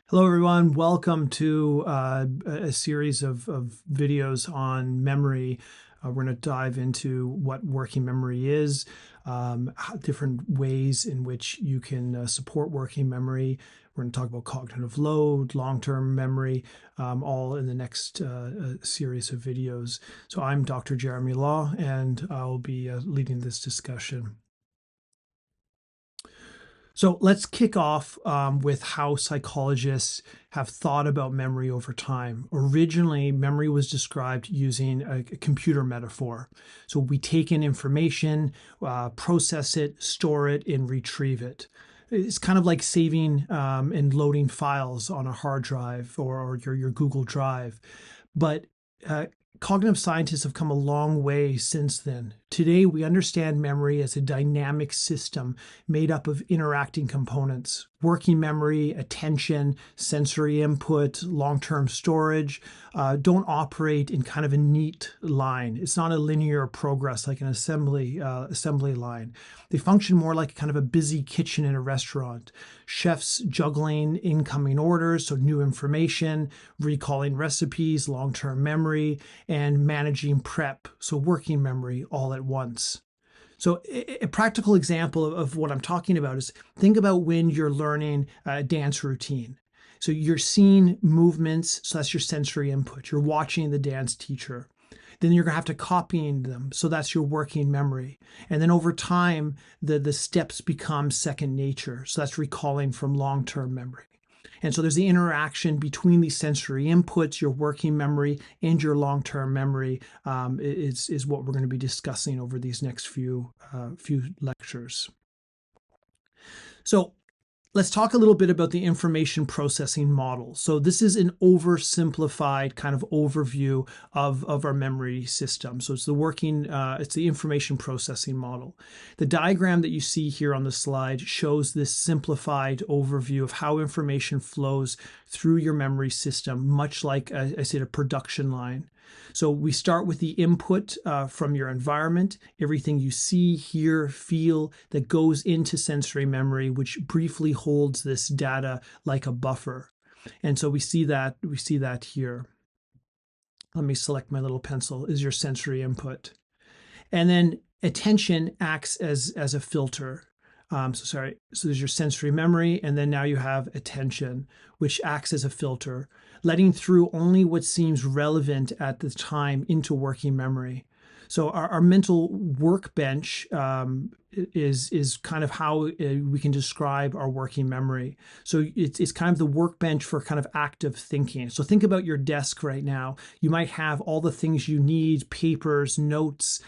Hello, everyone. Welcome to a series of videos on memory. We're going to dive into what working memory is, different ways in which you can support working memory. We're going to talk about cognitive load, long-term memory, all in the next series of videos. So I'm Dr. Jeremy Law, and I'll be leading this discussion. So let's kick off with how psychologists have thought about memory over time. Originally, memory was described using a computer metaphor. So we take in information, process it, store it, and retrieve it. It's kind of like saving and loading files on a hard drive or your Google Drive. But uh, cognitive scientists have come a long way since then. Today, we understand memory as a dynamic system made up of interacting components. Working memory, attention, sensory input, long-term storage don't operate in kind of a neat line. It's not a linear progress like an assembly line. They function more like kind of a busy kitchen in a restaurant. Chefs juggling incoming orders, so new information, recalling recipes, long-term memory, and managing prep, so working memory all at once. So a practical example of what I'm talking about is think about when you're learning a dance routine. So you're seeing movements, so that's your sensory input. You're watching the dance teacher. Then you're gonna have to copying them. So that's your working memory. And then over time, the steps become second nature. So that's recalling from long-term memory. And so there's the interaction between these sensory inputs, your working memory and your long-term memory is what we're going to be discussing over these next few lectures. So let's talk a little bit about the information processing model. So this is an oversimplified kind of overview of our memory system. So it's it's the information processing model. The diagram that you see here on the slide shows this simplified overview of how information flows through your memory system, much like I said, a production line. So we start with the input from your environment, everything you see, hear, feel that goes into sensory memory, which briefly holds this data like a buffer. And so we see that here. Let me select my little pencil, is your sensory input. And then attention acts as a filter. So there's your sensory memory, and then now you have attention, which acts as a filter, letting through only what seems relevant at the time into working memory. So our mental workbench is kind of how we can describe our working memory. So it's kind of the workbench for kind of active thinking. So think about your desk right now. You might have all the things you need, papers, notes,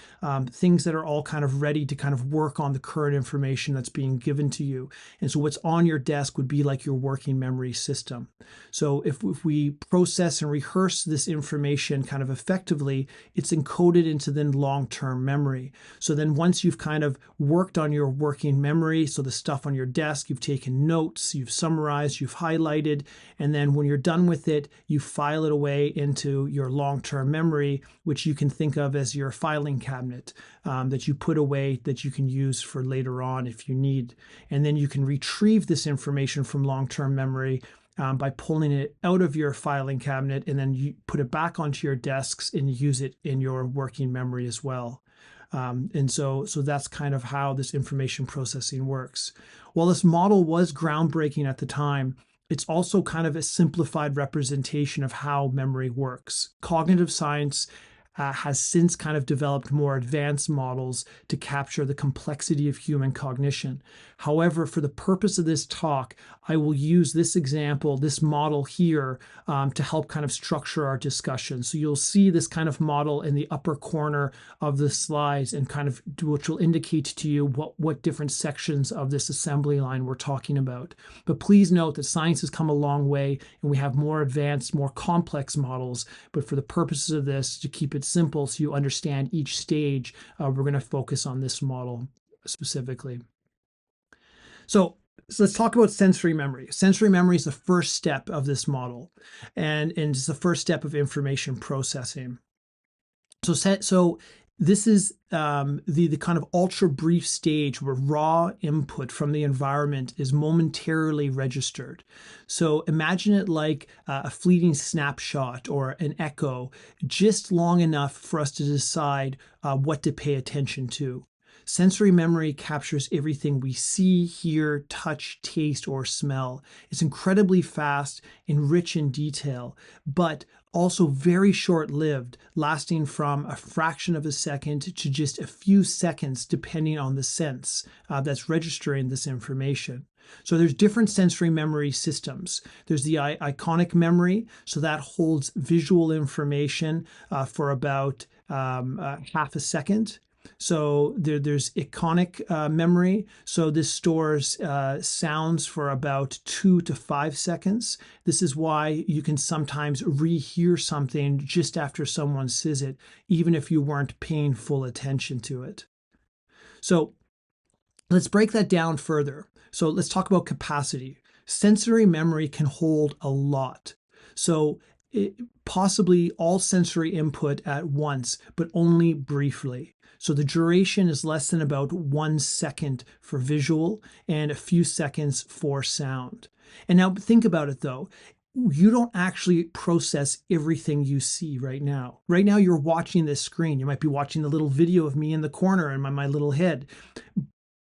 things that are all kind of ready to kind of work on the current information that's being given to you. And so what's on your desk would be like your working memory system. So if we process and rehearse this information kind of effectively, it's encoded into then long-term memory. So then once you've kind of worked on your working memory, so the stuff on your desk, you've taken notes, you've summarized, you've highlighted, and then when you're done with it, you file it away into your long-term memory, which you can think of as your filing cabinet that you put away that you can use for later on if you need. And then you can retrieve this information from long-term memory by pulling it out of your filing cabinet, and then you put it back onto your desks and use it in your working memory as well. And so that's kind of how this information processing works. While this model was groundbreaking at the time, it's also kind of a simplified representation of how memory works. Cognitive science has since kind of developed more advanced models to capture the complexity of human cognition. However, for the purpose of this talk, I will use this example, this model here, to help kind of structure our discussion. So you'll see this kind of model in the upper corner of the slides, and kind of which will indicate to you what different sections of this assembly line we're talking about. But please note that science has come a long way, and we have more advanced, more complex models. But for the purposes of this, to keep it simple so you understand each stage, we're going to focus on this model specifically. So let's talk about sensory memory. Sensory memory is the first step of this model, and it's the first step of information processing. So This is the kind of ultra brief stage where raw input from the environment is momentarily registered. So imagine it like a fleeting snapshot or an echo, just long enough for us to decide what to pay attention to. Sensory memory captures everything we see, hear, touch, taste, or smell. It's incredibly fast and rich in detail, but also very short-lived, lasting from a fraction of a second to just a few seconds, depending on the sense that's registering this information. So there's different sensory memory systems. There's the iconic memory, so that holds visual information for about half a second. So there's iconic memory. So this stores sounds for about 2 to 5 seconds. This is why you can sometimes rehear something just after someone says it, even if you weren't paying full attention to it. So let's break that down further. So let's talk about capacity. Sensory memory can hold a lot. So possibly all sensory input at once, but only briefly. So the duration is less than about 1 second for visual and a few seconds for sound. And now think about it though. You don't actually process everything you see right now. Right now you're watching this screen. You might be watching the little video of me in the corner in my little head.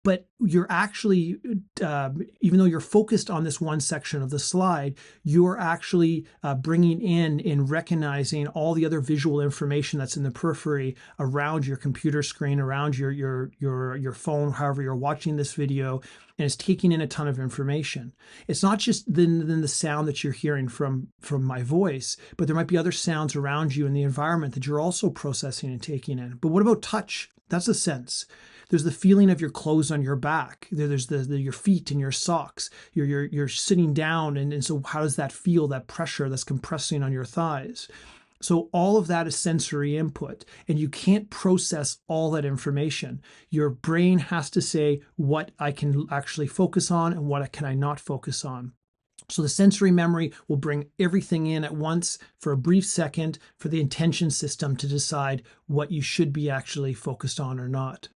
But you're actually, even though you're focused on this one section of the slide, you're actually bringing in and recognizing all the other visual information that's in the periphery around your computer screen, around your phone, however you're watching this video, and it's taking in a ton of information. It's not just the sound that you're hearing from my voice, but there might be other sounds around you in the environment that you're also processing and taking in. But what about touch? That's a sense. There's the feeling of your clothes on your back. There's your feet and your socks. You're sitting down, and so how does that feel? That pressure that's compressing on your thighs. So all of that is sensory input, and you can't process all that information. Your brain has to say what I can actually focus on and what can I not focus on. So the sensory memory will bring everything in at once for a brief second for the intention system to decide what you should be actually focused on or not.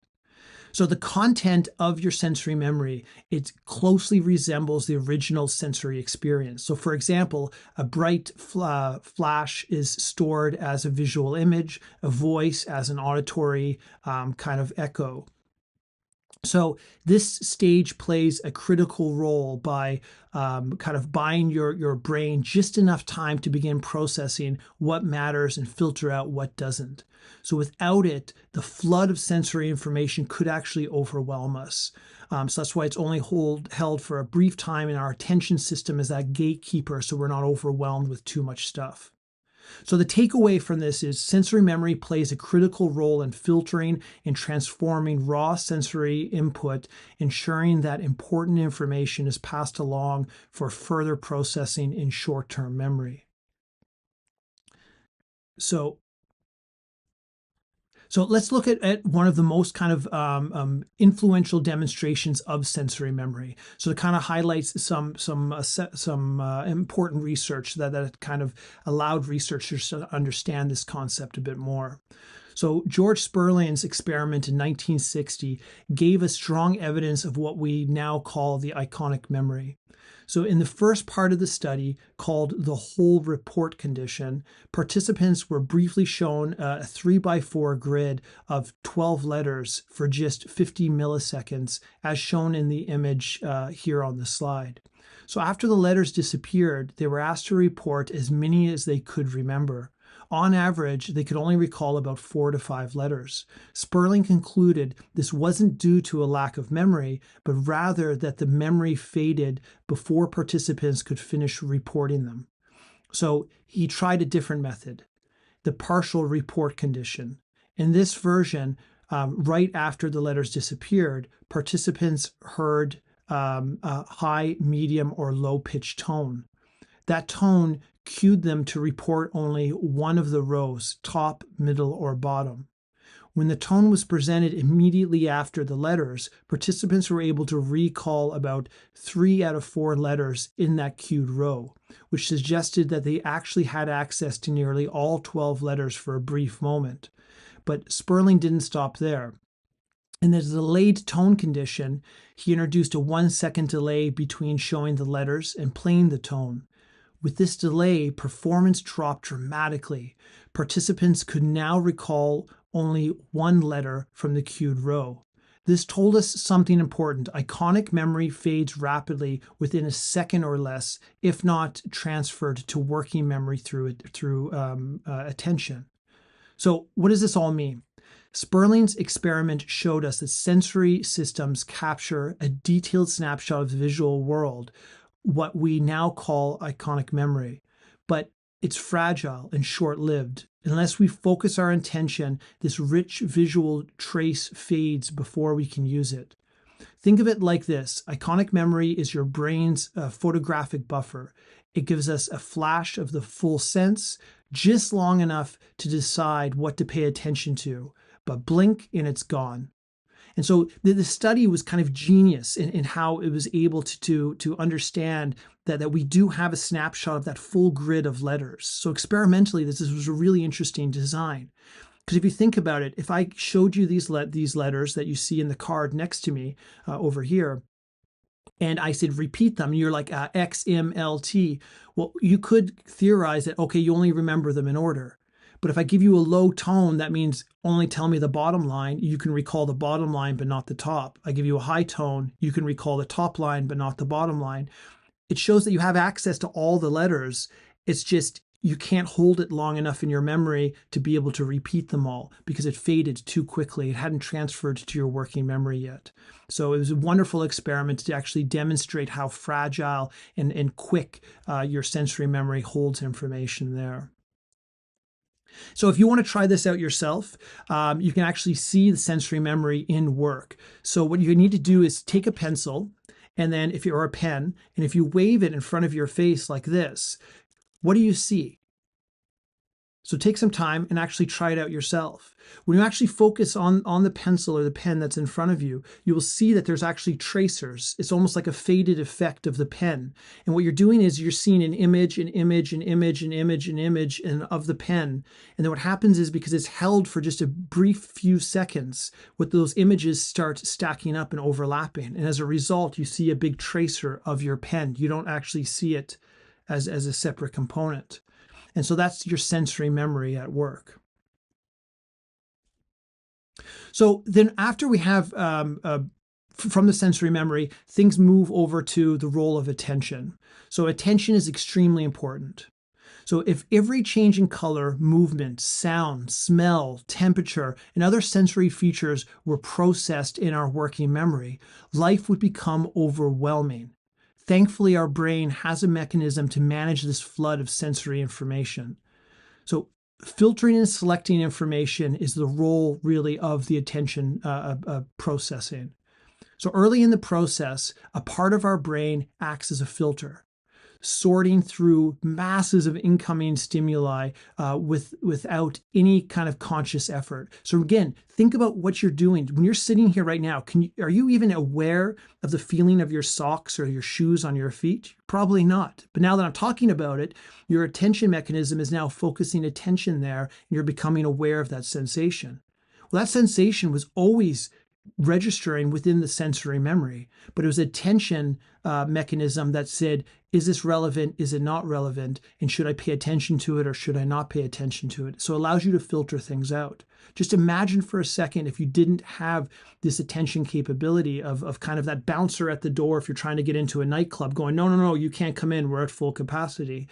So the content of your sensory memory, it closely resembles the original sensory experience. So for example, a bright flash is stored as a visual image, a voice as an auditory kind of echo. So this stage plays a critical role by kind of buying your brain just enough time to begin processing what matters and filter out what doesn't. So without it, the flood of sensory information could actually overwhelm us. So that's why it's only held for a brief time in our attention system as that gatekeeper, so we're not overwhelmed with too much stuff. So the takeaway from this is sensory memory plays a critical role in filtering and transforming raw sensory input, ensuring that important information is passed along for further processing in short-term memory. So let's look at one of the most kind of influential demonstrations of sensory memory. So it kind of highlights some important research that kind of allowed researchers to understand this concept a bit more. So George Sperling's experiment in 1960 gave us strong evidence of what we now call the iconic memory. So in the first part of the study, called the whole report condition, participants were briefly shown a 3x4 grid of 12 letters for just 50 milliseconds, as shown in the image here on the slide. So after the letters disappeared, they were asked to report as many as they could remember. On average, they could only recall about 4 to 5 letters. Sperling concluded this wasn't due to a lack of memory, but rather that the memory faded before participants could finish reporting them. So he tried a different method, the partial report condition. In this version, right after the letters disappeared, participants heard a high, medium, or low-pitched tone. That tone cued them to report only one of the rows, top, middle, or bottom. When the tone was presented immediately after the letters, participants were able to recall about 3 out of 4 letters in that cued row, which suggested that they actually had access to nearly all 12 letters for a brief moment. But Sperling didn't stop there. In the delayed tone condition, he introduced a 1 second delay between showing the letters and playing the tone. With this delay, performance dropped dramatically. Participants could now recall only one letter from the cued row. This told us something important. Iconic memory fades rapidly within a second or less, if not transferred to working memory through attention. So what does this all mean? Sperling's experiment showed us that sensory systems capture a detailed snapshot of the visual world, what we now call iconic memory. But it's fragile and short-lived. Unless we focus our attention, this rich visual trace fades before we can use it. Think of it like this. Iconic memory is your brain's photographic buffer. It gives us a flash of the full sense, just long enough to decide what to pay attention to, but blink and it's gone. And so the study was kind of genius in how it was able to understand that we do have a snapshot of that full grid of letters. So experimentally, this was a really interesting design. Because if you think about it, if I showed you these letters that you see in the card next to me over here, and I said repeat them, and you're like X, M, L, T, well, you could theorize that, okay, you only remember them in order. But if I give you a low tone, that means only tell me the bottom line. You can recall the bottom line, but not the top. I give you a high tone, you can recall the top line, but not the bottom line. It shows that you have access to all the letters. It's just you can't hold it long enough in your memory to be able to repeat them all because it faded too quickly. It hadn't transferred to your working memory yet. So it was a wonderful experiment to actually demonstrate how fragile and quick your sensory memory holds information there. So if you want to try this out yourself, you can actually see the sensory memory in work. So what you need to do is take a pencil, and then if you're a pen, and if you wave it in front of your face like this, what do you see? So take some time and actually try it out yourself. When you actually focus on the pencil or the pen that's in front of you, you will see that there's actually tracers. It's almost like a faded effect of the pen. And what you're doing is you're seeing an image, an image, an image, an image, an image of the pen. And then what happens is because it's held for just a brief few seconds, what those images start stacking up and overlapping. And as a result, you see a big tracer of your pen. You don't actually see it as a separate component. And so that's your sensory memory at work. So then after we have, from the sensory memory, things move over to the role of attention. So attention is extremely important. So if every change in color, movement, sound, smell, temperature, and other sensory features were processed in our working memory, life would become overwhelming. Thankfully, our brain has a mechanism to manage this flood of sensory information. So filtering and selecting information is the role really of the attention processing. So early in the process, a part of our brain acts as a filter, sorting through masses of incoming stimuli without any kind of conscious effort. So again, think about what you're doing. When you're sitting here right now, are you even aware of the feeling of your socks or your shoes on your feet? Probably not. But now that I'm talking about it, your attention mechanism is now focusing attention there, and you're becoming aware of that sensation. Well, that sensation was always registering within the sensory memory, but it was a attention mechanism that said, is this relevant? Is it not relevant? And should I pay attention to it or should I not pay attention to it? So it allows you to filter things out. Just imagine for a second if you didn't have this attention capability of kind of that bouncer at the door if you're trying to get into a nightclub going, no, no, no, you can't come in, we're at full capacity.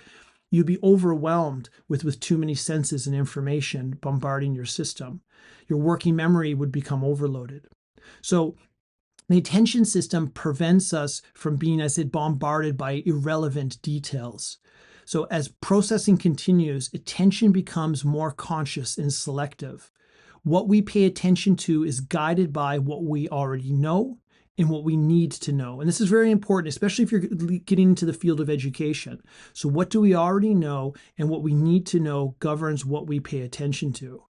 You'd be overwhelmed with too many senses and information bombarding your system. Your working memory would become overloaded. So the attention system prevents us from being, as I said, bombarded by irrelevant details. So as processing continues, attention becomes more conscious and selective. What we pay attention to is guided by what we already know and what we need to know. And this is very important, especially if you're getting into the field of education. So what do we already know and what we need to know governs what we pay attention to.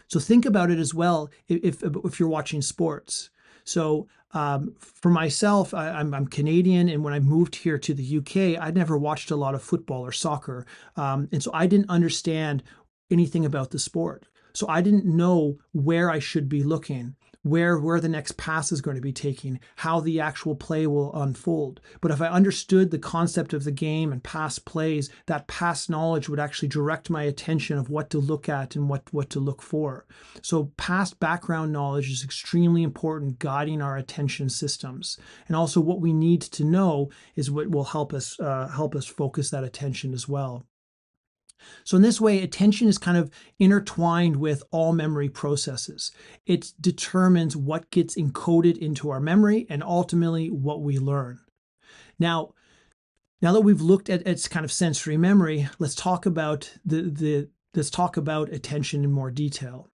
So think about it as well if you're watching sports. So for myself, I'm Canadian, and when I moved here to the UK, I'd never watched a lot of football or soccer. And so I didn't understand anything about the sport. So I didn't know where I should be looking, where the next pass is going to be taking, how the actual play will unfold. But if I understood the concept of the game and past plays, that past knowledge would actually direct my attention of what to look at and what to look for. So past background knowledge is extremely important, guiding our attention systems. And also what we need to know is what will help us focus that attention as well. So in this way, attention is kind of intertwined with all memory processes. It determines what gets encoded into our memory and ultimately what we learn. Now that we've looked at its kind of sensory memory, let's talk about attention in more detail.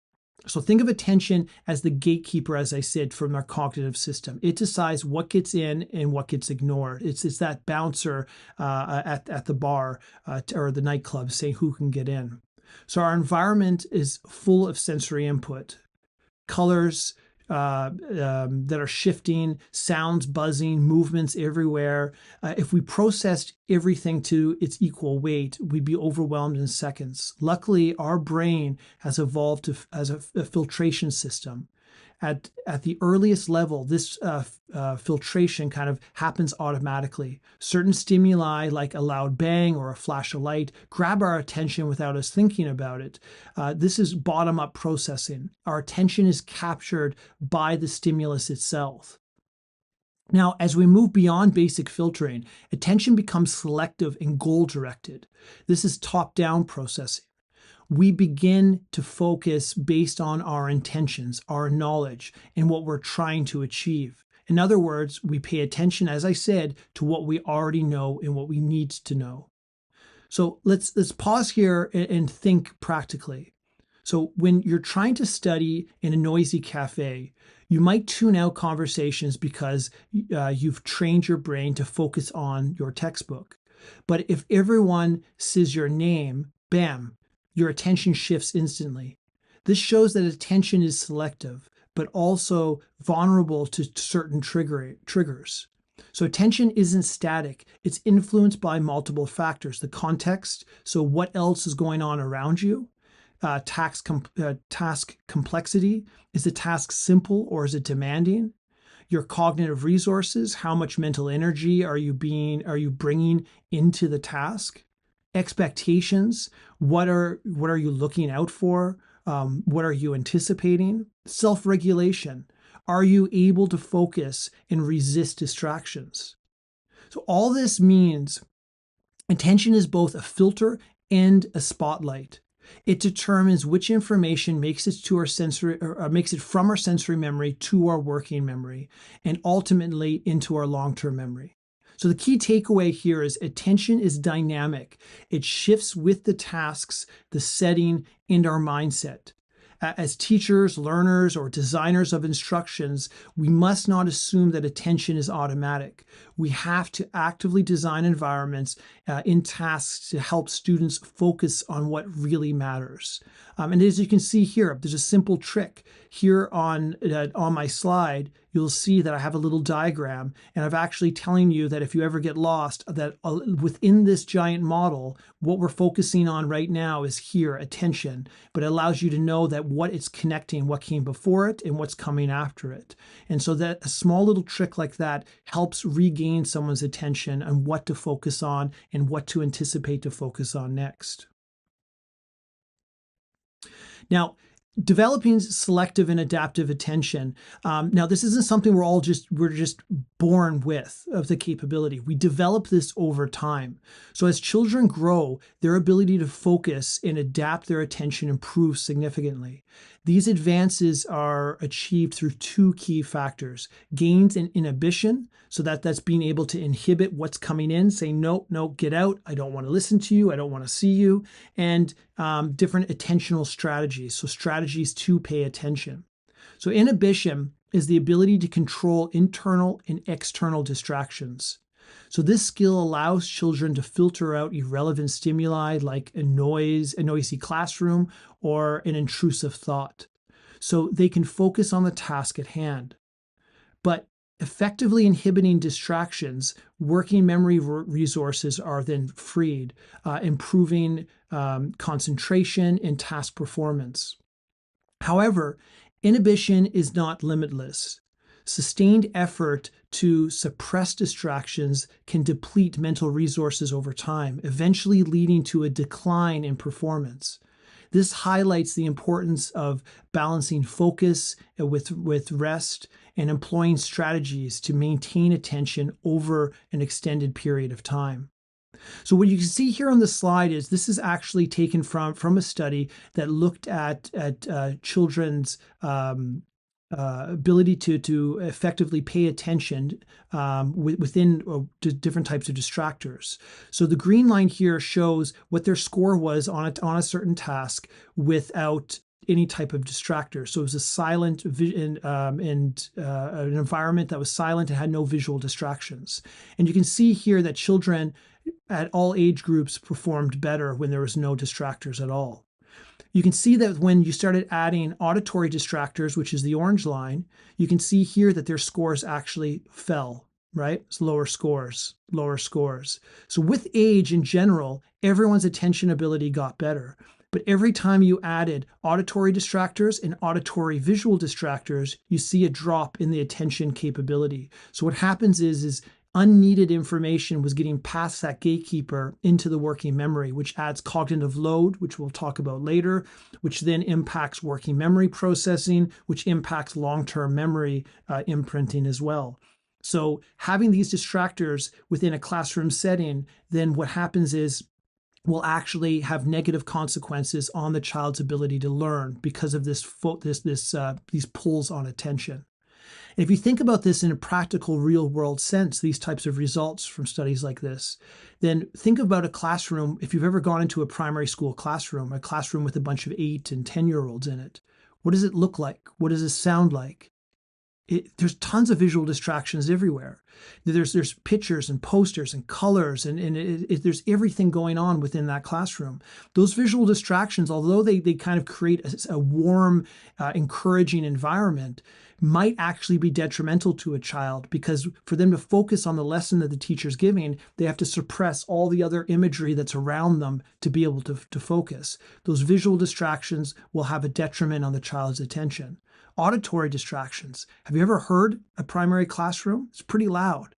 So think of attention as the gatekeeper, as I said, from our cognitive system. It decides what gets in and what gets ignored. It's that bouncer at the bar or the nightclub saying who can get in. So our environment is full of sensory input, colors that are shifting, sounds buzzing, movements everywhere. If we processed everything to its equal weight, we'd be overwhelmed in seconds. Luckily, our brain has evolved as a filtration system. At the earliest level, this filtration kind of happens automatically. Certain stimuli, like a loud bang or a flash of light, grab our attention without us thinking about it. This is bottom-up processing. Our attention is captured by the stimulus itself. Now, as we move beyond basic filtering, attention becomes selective and goal-directed. This is top-down processing. We begin to focus based on our intentions, our knowledge, and what we're trying to achieve. In other words, we pay attention, as I said, to what we already know and what we need to know. So let's pause here and think practically. So when you're trying to study in a noisy cafe, you might tune out conversations because you've trained your brain to focus on your textbook. But if everyone says your name, bam, your attention shifts instantly. This shows that attention is selective, but also vulnerable to certain triggers. So attention isn't static. It's influenced by multiple factors. The context, so what else is going on around you? Task complexity. Is the task simple or is it demanding? Your cognitive resources, how much mental energy are you bringing into the task? Expectations, what are you looking out for? What are you anticipating? Self-regulation, are you able to focus and resist distractions? So all this means attention is both a filter and a spotlight. It determines which information makes it to our sensory, or makes it from our sensory memory to our working memory, and ultimately into our long-term memory. So the key takeaway here is attention is dynamic. It shifts with the tasks, the setting, and our mindset. As teachers, learners, or designers of instructions, we must not assume that attention is automatic. We have to actively design environments in tasks to help students focus on what really matters. And as you can see here, there's a simple trick. Here on my slide, you'll see that I have a little diagram, and I'm actually telling you that if you ever get lost, that within this giant model, what we're focusing on right now is here, attention, but it allows you to know that what it's connecting, what came before it and what's coming after it. And so that a small little trick like that helps regain someone's attention on what to focus on and what to anticipate to focus on next. Now, developing selective and adaptive attention. Now, this isn't something we're just born with of the capability. We develop this over time. So as children grow, their ability to focus and adapt their attention improves significantly. These advances are achieved through two key factors: gains in inhibition, so that's being able to inhibit what's coming in, say, no, get out, I don't want to listen to you, I don't want to see you, and different attentional strategies, so strategies to pay attention. So inhibition is the ability to control internal and external distractions. So this skill allows children to filter out irrelevant stimuli like a noisy classroom, or an intrusive thought. So they can focus on the task at hand. But effectively inhibiting distractions, working memory resources are then freed, improving concentration and task performance. However, inhibition is not limitless. Sustained effort to suppress distractions can deplete mental resources over time, eventually leading to a decline in performance. This highlights the importance of balancing focus with rest and employing strategies to maintain attention over an extended period of time. So what you can see here on the slide is this is actually taken from a study that looked at children's ability to effectively pay attention within different types of distractors. So the green line here shows what their score was on a certain task without any type of distractor. So it was a silent and an environment that was silent and had no visual distractions. And you can see here that children at all age groups performed better when there was no distractors at all. You can see that when you started adding auditory distractors, which is the orange line, you can see here that their scores actually fell, right? It's lower scores, lower scores. So with age in general, everyone's attention ability got better. But every time you added auditory distractors and auditory visual distractors, you see a drop in the attention capability. So what happens is unneeded information was getting past that gatekeeper into the working memory, which adds cognitive load, which we'll talk about later, which then impacts working memory processing, which impacts long-term memory imprinting as well. So having these distractors within a classroom setting, then what happens is will actually have negative consequences on the child's ability to learn because of these pulls on attention. And if you think about this in a practical, real world sense, these types of results from studies like this, then think about a classroom. If you've ever gone into a primary school classroom, a classroom with a bunch of 8 and 10-year-olds in it, what does it look like? What does it sound like? There's tons of visual distractions everywhere. There's pictures and posters and colors, and there's everything going on within that classroom. Those visual distractions, although they kind of create a warm, encouraging environment, might actually be detrimental to a child, because for them to focus on the lesson that the teacher's giving, they have to suppress all the other imagery that's around them to be able to focus. Those visual distractions will have a detriment on the child's attention. Auditory distractions. Have you ever heard a primary classroom? It's pretty loud.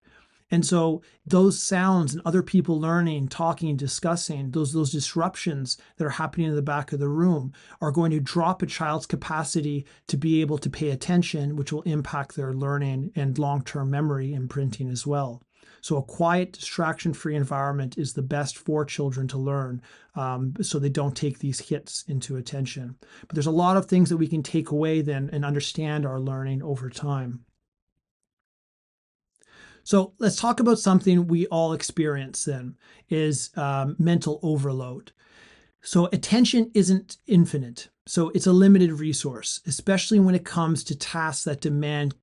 And so those sounds and other people learning, talking, discussing, those disruptions that are happening in the back of the room are going to drop a child's capacity to be able to pay attention, which will impact their learning and long-term memory imprinting as well. So a quiet, distraction-free environment is the best for children to learn, so they don't take these hits into attention. But there's a lot of things that we can take away then and understand our learning over time. So let's talk about something we all experience then, is mental overload. So attention isn't infinite. So it's a limited resource, especially when it comes to tasks that demand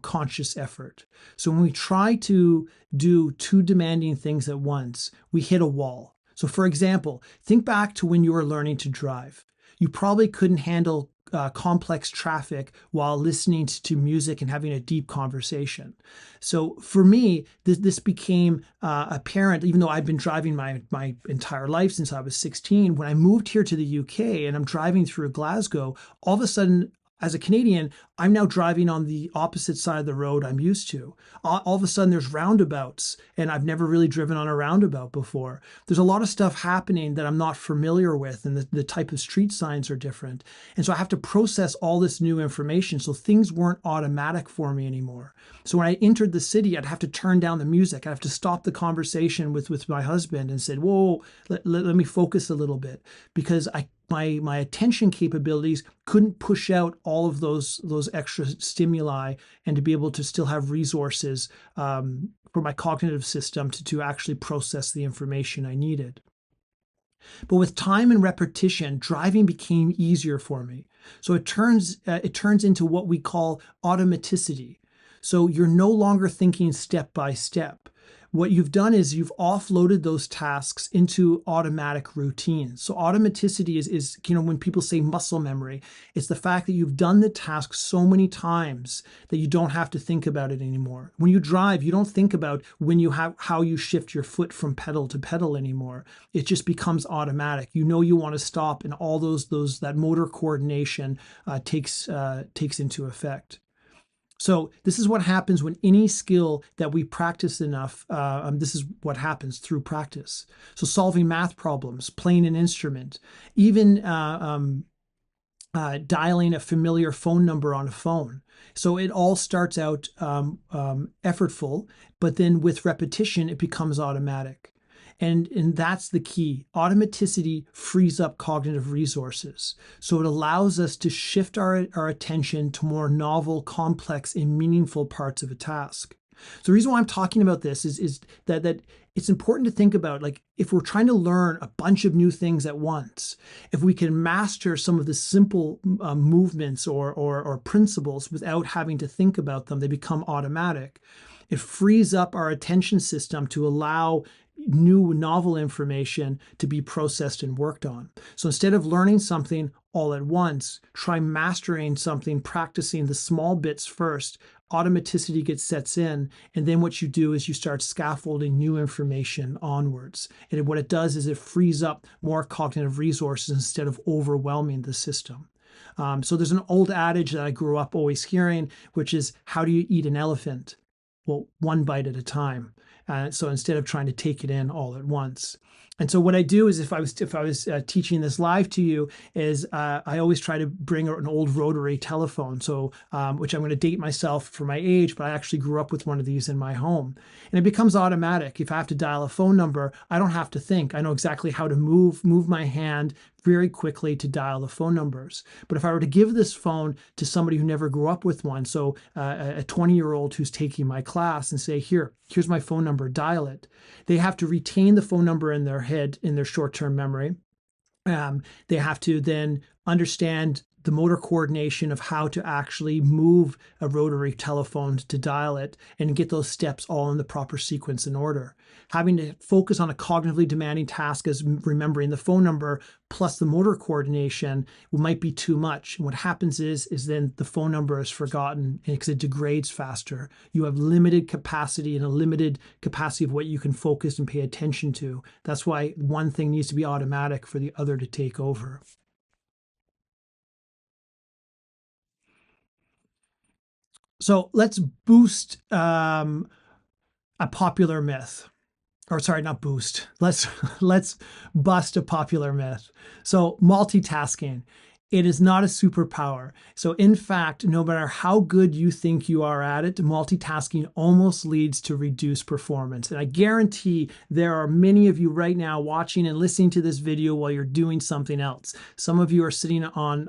conscious effort. So when we try to do 2 demanding things at once, we hit a wall. So for example, think back to when you were learning to drive. You probably couldn't handle complex traffic while listening to music and having a deep conversation. So for me, this became apparent, even though I've been driving my entire life since I was 16. When I moved here to the UK and I'm driving through Glasgow, all of a sudden, as a Canadian, I'm now driving on the opposite side of the road I'm used to. All of a sudden there's roundabouts, and I've never really driven on a roundabout before. There's a lot of stuff happening that I'm not familiar with, and the type of street signs are different. And so I have to process all this new information. So things weren't automatic for me anymore. So when I entered the city, I'd have to turn down the music. I'd have to stop the conversation with my husband and said, whoa, let me focus a little bit, because my attention capabilities couldn't push out all of those extra stimuli, and to be able to still have resources for my cognitive system to actually process the information I needed. But with time and repetition, driving became easier for me. So it turns into what we call automaticity. So you're no longer thinking step by step. what you've done is you've offloaded those tasks into automatic routines. So automaticity is, when people say muscle memory, it's the fact that you've done the task so many times that you don't have to think about it anymore. When you drive, you don't think about how you shift your foot from pedal to pedal anymore. It just becomes automatic. You want to stop, and all that motor coordination takes into effect. So this is what happens when any skill that we practice enough, this is what happens through practice. So solving math problems, playing an instrument, even dialing a familiar phone number on a phone. So it all starts out effortful, but then with repetition, it becomes automatic. And that's the key. Automaticity frees up cognitive resources. So it allows us to shift our attention to more novel, complex, and meaningful parts of a task. So the reason why I'm talking about this is that it's important to think about, like, if we're trying to learn a bunch of new things at once, if we can master some of the simple movements or principles without having to think about them, they become automatic. It frees up our attention system to allow new novel information to be processed and worked on. So instead of learning something all at once, try mastering something, practicing the small bits first. Automaticity sets in, and then what you do is you start scaffolding new information onwards. And what it does is it frees up more cognitive resources instead of overwhelming the system. So there's an old adage that I grew up always hearing, which is, how do you eat an elephant? Well, one bite at a time. So instead of trying to take it in all at once. And so what I do is, if I was teaching this live to you, is I always try to bring an old rotary telephone. So which I'm going to date myself for my age, but I actually grew up with one of these in my home. And it becomes automatic. If I have to dial a phone number, I don't have to think. I know exactly how to move my hand very quickly to dial the phone numbers. But if I were to give this phone to somebody who never grew up with one, so a 20-year-old who's taking my class, and say, here's my phone number, dial it. They have to retain the phone number in their head, in their short-term memory. They have to then understand the motor coordination of how to actually move a rotary telephone to dial it, and get those steps all in the proper sequence and order. Having to focus on a cognitively demanding task as remembering the phone number plus the motor coordination might be too much. And what happens is then the phone number is forgotten because it degrades faster. You have limited capacity and a limited capacity of what you can focus and pay attention to. That's why one thing needs to be automatic for the other to take over. So let's boost a popular myth. Or sorry, not boost. Let's bust a popular myth. So multitasking, it is not a superpower. So in fact, no matter how good you think you are at it, multitasking almost leads to reduced performance. And I guarantee there are many of you right now watching and listening to this video while you're doing something else. Some of you are sitting on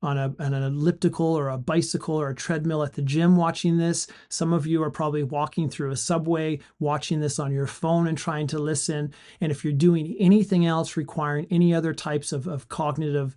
an elliptical or a bicycle or a treadmill at the gym watching this. Some of you are probably walking through a subway watching this on your phone and trying to listen. And if you're doing anything else requiring any other types of cognitive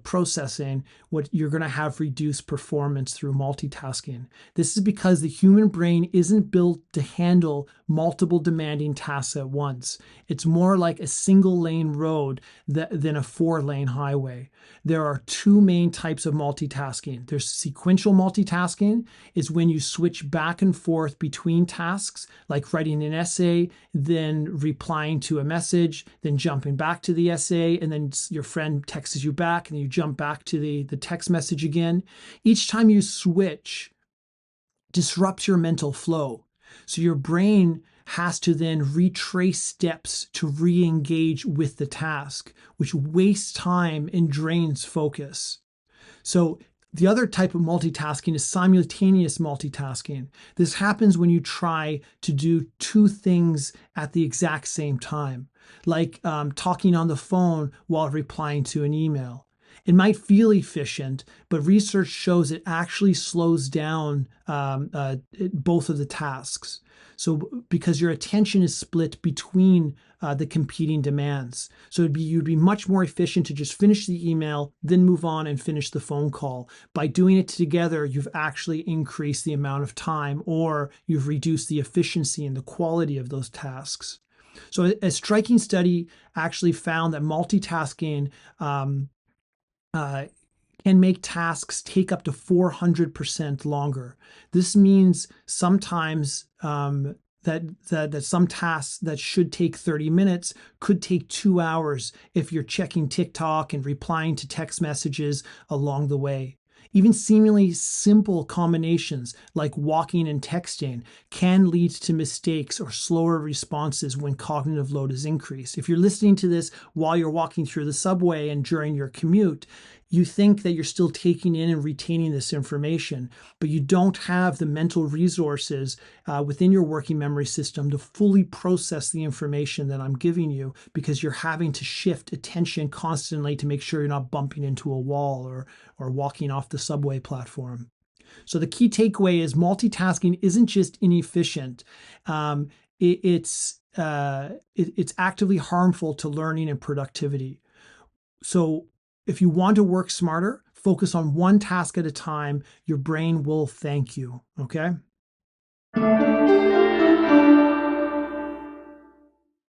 processing, what you're going to have reduced performance through multitasking. This is because the human brain isn't built to handle multiple demanding tasks at once. It's more like a single lane road than a 4-lane highway. There are two main types of multitasking. There's sequential multitasking, is when you switch back and forth between tasks, like writing an essay, then replying to a message, then jumping back to the essay, and then your friend texts you back, and you jump back to the text message again. Each time you switch disrupts your mental flow. So your brain has to then retrace steps to re-engage with the task, which wastes time and drains focus. So the other type of multitasking is simultaneous multitasking. This happens when you try to do two things at the exact same time, like talking on the phone while replying to an email. It might feel efficient, but research shows it actually slows down both of the tasks. So because your attention is split between the competing demands. So you'd be much more efficient to just finish the email, then move on and finish the phone call. By doing it together, you've actually increased the amount of time, or you've reduced the efficiency and the quality of those tasks. So a striking study actually found that multitasking uh, can make tasks take up to 400% longer. This means sometimes that some tasks that should take 30 minutes could take 2 hours if you're checking TikTok and replying to text messages along the way. Even seemingly simple combinations like walking and texting can lead to mistakes or slower responses when cognitive load is increased. If you're listening to this while you're walking through the subway and during your commute, you think that you're still taking in and retaining this information, but you don't have the mental resources within your working memory system to fully process the information that I'm giving you, because you're having to shift attention constantly to make sure you're not bumping into a wall or walking off the subway platform. So the key takeaway is multitasking isn't just inefficient. It's actively harmful to learning and productivity. So if you want to work smarter, focus on one task at a time. Your brain will thank you. Okay.